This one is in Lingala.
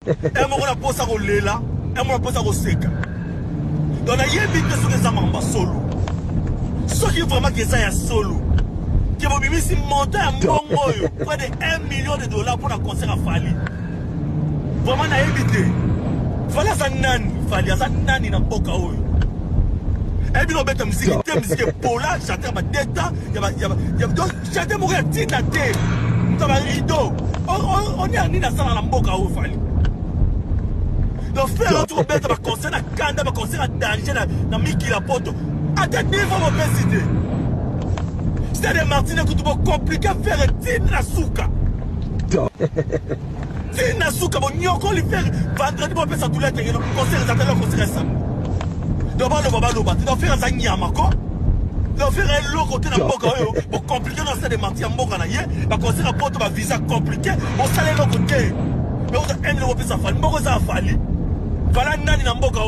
Et moi, on a posé à Rolela, et moi, on a posé à Roseka. Donc, il y a une question de Zamamba solo. Ce qui est vraiment que ça est solo. Que vous avez si monté à Mongoyo, près de $1 million pour un concert à Fali. Vraiment, on a évité. Voilà, ça nani, Fali, ça nani dans Boka Oyo. Et puis, on a musique Pola, chanter ma déta, chanter mon rétine à thé. On est à Nina Sala Mboka Oyo, Fali. Donc, faire un tour bête, un concert à Kanda, un concert à Danger, dans Miki la Poto. À quel niveau mon président? C'est des Martinez qui sont compliqués à faire Tina Souka. Tina Souka, bon, n'y a encore les faire vendredi pour faire ça tout l'été, il y a un concert, ils attendent le concert ça. Donc, on va faire un Nyamako. On va faire un lot côté de la Boka, pour compliquer dans cette Martinez à Mboka, un concert à Poto, un visa compliqué, on s'allait l'autre côté. Mais on a un euro pour ça, Mboka ça a fallu. Voilà, Nani Namboka.